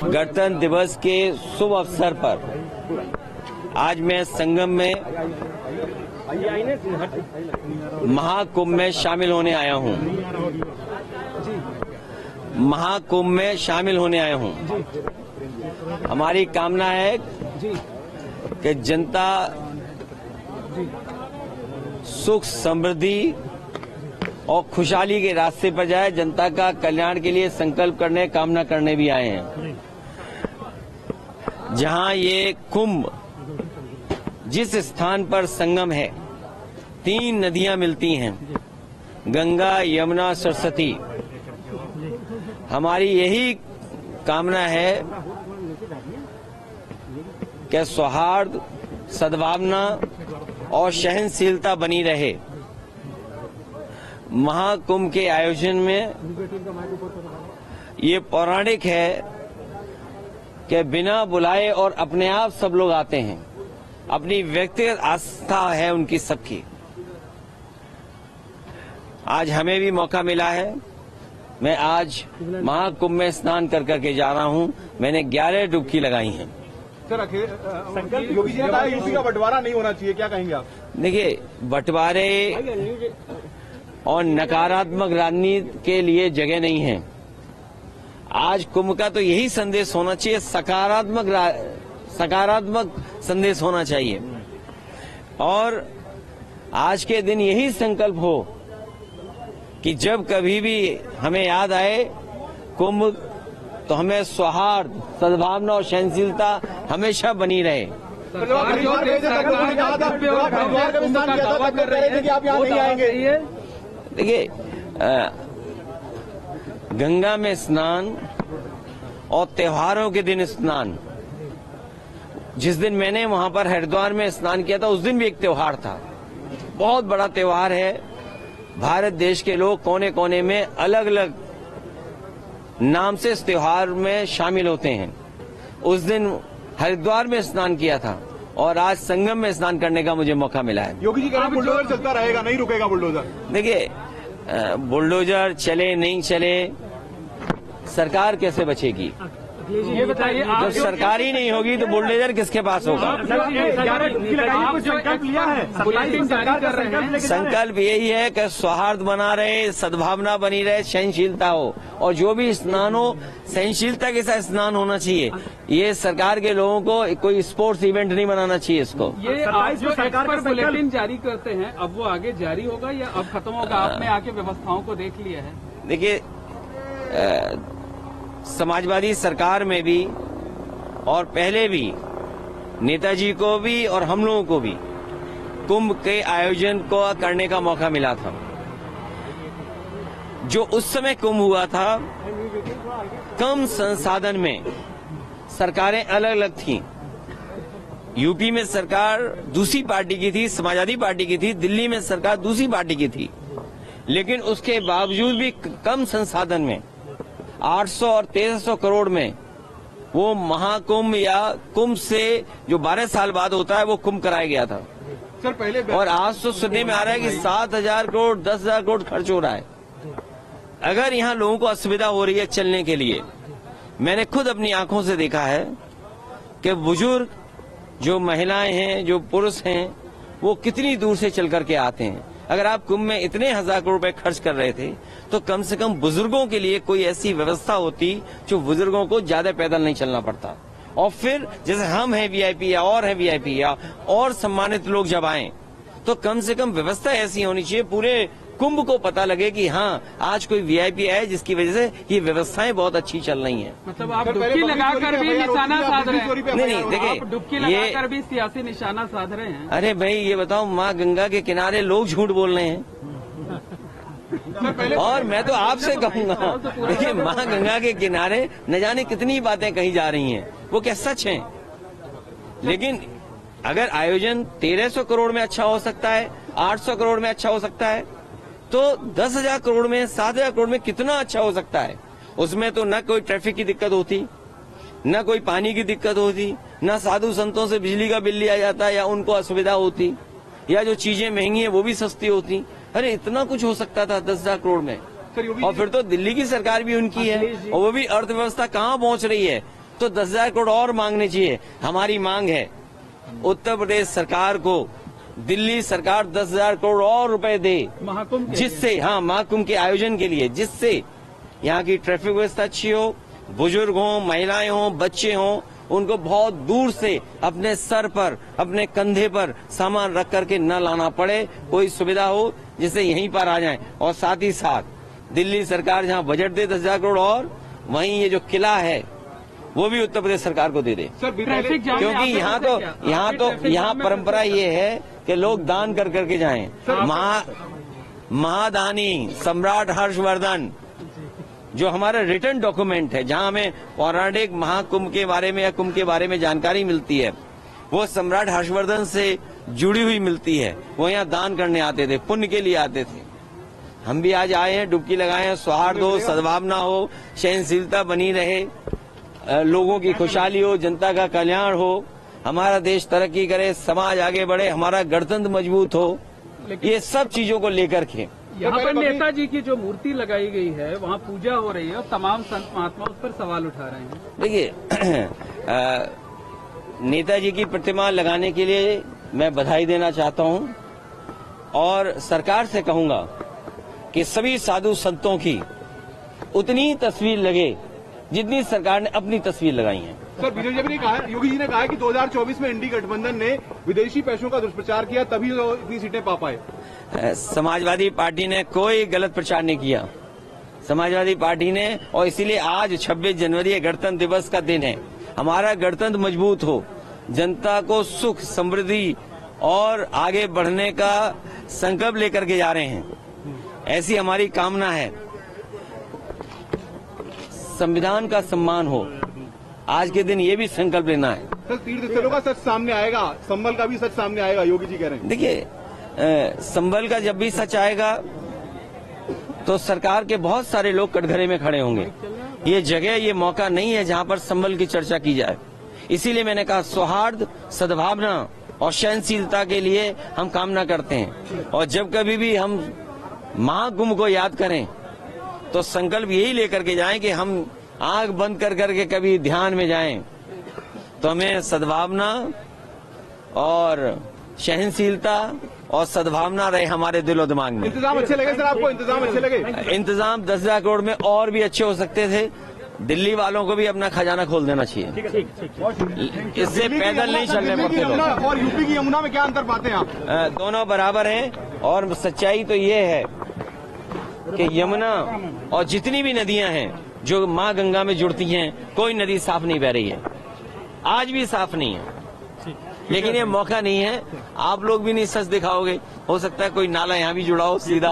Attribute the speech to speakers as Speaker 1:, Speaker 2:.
Speaker 1: गणतंत्र दिवस के शुभ अवसर पर आज मैं संगम में महाकुंभ में शामिल होने आया हूं। महाकुंभ में शामिल होने आया हूं। हमारी कामना है कि जनता सुख समृद्धि और खुशहाली के रास्ते पर जाए। जनता का कल्याण के लिए संकल्प करने, कामना करने भी आए हैं। जहां ये कुंभ जिस स्थान पर संगम है, 3 नदियां मिलती हैं, गंगा, यमुना, सरस्वती। हमारी यही कामना है कि सौहार्द, सद्भावना और सहनशीलता बनी रहे। महाकुंभ के आयोजन में ये पौराणिक है कि बिना बुलाए और अपने आप सब लोग आते हैं। अपनी व्यक्तिगत आस्था है उनकी सबकी। आज हमें भी मौका मिला है। मैं आज महाकुंभ में स्नान कर करके जा रहा हूं। मैंने 11 डुबकी लगाई हैं।
Speaker 2: सर, संकल्प योगी जी ने कहा यूपी का बंटवारा नहीं होना चाहिए, क्या कहेंगे आप?
Speaker 1: देखिए, बंटवारे और नकारात्मक राजनीति के लिए जगह नहीं है। आज कुंभ का तो यही संदेश होना चाहिए, सकारात्मक संदेश होना चाहिए। और आज के दिन यही संकल्प हो कि जब कभी भी हमें याद आए कुंभ, तो हमें सौहार्द, सद्भावना और सहनशीलता हमेशा बनी रहे। देखिए, गंगा में स्नान और त्योहारों के दिन स्नान, जिस दिन मैंने वहां पर हरिद्वार में स्नान किया था, उस दिन भी एक त्योहार था। बहुत बड़ा त्योहार है। भारत देश के लोग कोने कोने में अलग अलग नाम से इस त्योहार में शामिल होते हैं। उस दिन हरिद्वार में स्नान किया था और आज संगम में स्नान करने का मुझे मौका मिला है।
Speaker 2: योगी जी कह रहे हैं बुलडोजर चलता रहेगा, नहीं रुकेगा बुलडोजर।
Speaker 1: देखिए, बुलडोजर चले नहीं चले, सरकार कैसे बचेगी?
Speaker 3: ये बताइए,
Speaker 1: जब सरकार ही नहीं होगी तो बुलडोजर किसके पास होगा? संकल्प यही है कि सौहार्द बना रहे, सद्भावना बनी रहे, सहनशीलता हो, और जो भी स्नान हो सहनशीलता के साथ स्नान होना चाहिए। ये सरकार के लोगों को कोई स्पोर्ट्स इवेंट नहीं बनाना चाहिए इसको।
Speaker 3: ये आज जो सरकार पर बुलेटिन जारी करते हैं, अब वो आगे जारी होगा या अब खत्म होगा? आपने आके व्यवस्थाओं को देख लिया है?
Speaker 1: देखिए, समाजवादी सरकार में भी और पहले भी नेताजी को भी और हम लोगों को भी कुंभ के आयोजन को करने का मौका मिला था। जो उस समय कुंभ हुआ था, कम संसाधन में सरकारें अलग अलग थीं। यूपी में सरकार दूसरी पार्टी की थी, समाजवादी पार्टी की थी। दिल्ली में सरकार दूसरी पार्टी की थी। लेकिन उसके बावजूद भी कम संसाधन में 800 और 1300 करोड़ में वो महाकुंभ या कुंभ से जो 12 साल बाद होता है, वो कुंभ कराया गया था।
Speaker 2: सर, पहले
Speaker 1: और आज तो सुनने में आ रहा है कि 7,000 करोड़ 10,000 करोड़ खर्च हो रहा है। अगर यहाँ लोगों को असुविधा हो रही है चलने के लिए, मैंने खुद अपनी आंखों से देखा है कि बुजुर्ग, जो महिलाएं हैं, जो पुरुष हैं, वो कितनी दूर से चल करके आते हैं। अगर आप कुंभ में इतने 1,000 करोड़ रुपए खर्च कर रहे थे, तो कम से कम बुजुर्गों के लिए कोई ऐसी व्यवस्था होती जो बुजुर्गों को ज्यादा पैदल नहीं चलना पड़ता। और फिर जैसे हम हैं वीआईपी या और हैं वीआईपी या और सम्मानित लोग जब आए, तो कम से कम व्यवस्था ऐसी होनी चाहिए, पूरे कुंभ को पता लगे कि हाँ, आज कोई वीआईपी है, जिसकी वजह से ये व्यवस्थाएं बहुत अच्छी चल रही हैं।
Speaker 3: मतलब आप डुबकी लगाकर भी निशाना साध रहे हैं?
Speaker 1: नहीं, देखिए,
Speaker 3: डुबकी लगाकर भी सियासी निशाना साध रहे हैं।
Speaker 1: अरे भाई, ये बताओ, माँ गंगा के किनारे लोग झूठ बोल रहे हैं। और मैं तो आपसे कहूंगा, देखिए, माँ गंगा के किनारे न जाने कितनी बातें कही जा रही हैं, वो क्या सच हैं? लेकिन अगर आयोजन 1300 करोड़ में अच्छा हो सकता है, 800 करोड़ में अच्छा हो सकता है, तो 10,000 करोड़ में, 7,000 करोड़ में कितना अच्छा हो सकता है? उसमें तो न कोई ट्रैफिक की दिक्कत होती, न कोई पानी की दिक्कत होती, न साधु संतों से बिजली का बिल लिया जाता या उनको असुविधा होती, या जो चीजें महंगी है वो भी सस्ती होती। अरे इतना कुछ हो सकता था 10,000 करोड़ में।
Speaker 2: सर योगी
Speaker 1: और फिर तो दिल्ली की सरकार भी उनकी है और वो भी अर्थव्यवस्था कहाँ पहुंच रही है, तो 10,000 करोड़ और मांगने चाहिए। हमारी मांग है उत्तर प्रदेश सरकार को दिल्ली सरकार 10,000 करोड़ और रुपए दे,
Speaker 3: महाकुंभ के
Speaker 1: जिससे महाकुंभ के आयोजन के लिए, जिससे यहाँ की ट्रैफिक व्यवस्था अच्छी हो, बुजुर्ग हों, महिलाएं हों, बच्चे हों, उनको बहुत दूर से अपने सर पर, अपने कंधे पर सामान रख करके न लाना पड़े, कोई सुविधा हो जिससे यहीं पर आ जाएं। और साथ ही साथ दिल्ली सरकार जहाँ बजट दे 10,000 करोड़, और वहीं ये जो किला है वो भी उत्तर प्रदेश सरकार को दे दे,
Speaker 3: ट्रैफिक जाम में
Speaker 1: क्योंकि
Speaker 3: आप
Speaker 1: यहाँ परंपरा ये है कि लोग दान कर करके जाएं। महादानी सम्राट हर्षवर्धन जो हमारा रिटर्न डॉक्यूमेंट है, जहां हमें पौराणिक महाकुंभ के बारे में या कुंभ के बारे में जानकारी मिलती है, वो सम्राट हर्षवर्धन से जुड़ी हुई मिलती है। वो यहाँ दान करने आते थे, पुण्य के लिए आते थे। हम भी आज आए हैं, डुबकी लगाए हैं, सौहार्द हो, सद्भावना हो, सहनशीलता बनी रहे, लोगों की खुशहाली हो, जनता का कल्याण हो, हमारा देश तरक्की करे, समाज आगे बढ़े, हमारा गणतंत्र मजबूत हो, ये सब चीजों को लेकर के
Speaker 3: यहाँ पर नेताजी की जो मूर्ति लगाई गई है वहाँ पूजा हो रही है और तमाम संत महात्मा उस पर सवाल उठा रहे हैं।
Speaker 1: देखिए नेताजी की प्रतिमा लगाने के लिए मैं बधाई देना चाहता हूं और सरकार से कहूंगा कि सभी साधु संतों की उतनी तस्वीर लगे जितनी सरकार ने अपनी तस्वीर लगाई है।
Speaker 2: सर बीजेपी ने कहा, योगी जी ने कहा है कि 2024 में इंडी गठबंधन ने विदेशी पैसों का दुष्प्रचार किया, तभी तो इतनी सीटें पा पाए।
Speaker 1: समाजवादी पार्टी ने कोई गलत प्रचार नहीं किया। समाजवादी पार्टी ने, और इसीलिए आज 26 जनवरी गणतंत्र दिवस का दिन है, हमारा गणतंत्र मजबूत हो, जनता को सुख, समृद्धि और आगे बढ़ने का संकल्प लेकर के जा रहे हैं, ऐसी हमारी कामना है। संविधान का सम्मान हो, आज के दिन ये भी संकल्प लेना है।
Speaker 2: सर तीर्थ स्थलों का सच सामने आएगा, संभल का भी सच सामने आएगा, योगी जी कह रहे हैं।
Speaker 1: देखिए संभल का जब भी सच आएगा तो सरकार के बहुत सारे लोग कटघरे में खड़े होंगे। ये जगह, ये मौका नहीं है जहां पर संभल की चर्चा की जाए। इसीलिए मैंने कहा सौहार्द, सद्भावना और सहनशीलता के लिए हम कामना करते हैं। और जब कभी भी हम महाकुंभ को याद करें तो संकल्प यही लेकर के जाएं कि हम आंख बंद कर करके कभी ध्यान में जाएं तो हमें सद्भावना और सहनशीलता और सद्भावना रहे हमारे दिलो दिमाग में।
Speaker 2: इंतजाम अच्छे लगे सर आपको? इंतजाम अच्छे लगे?
Speaker 1: इंतजाम 10,000 करोड़ में और भी अच्छे हो सकते थे। दिल्ली वालों को भी अपना खजाना खोल देना चाहिए। इससे पैदल नहीं चलने पड़ते लोग।
Speaker 2: और यूपी की यमुना में क्या अंतर पाते हैं आप?
Speaker 1: दोनों बराबर हैं और सच्चाई तो ये है कि यमुना और जितनी भी नदियां हैं जो माँ गंगा में जुड़ती हैं, कोई नदी साफ नहीं बह रही है, आज भी साफ नहीं है। लेकिन ये मौका नहीं है, आप लोग भी नहीं सच दिखाओगे, हो सकता है कोई नाला यहाँ भी जुड़ा हो सीधा।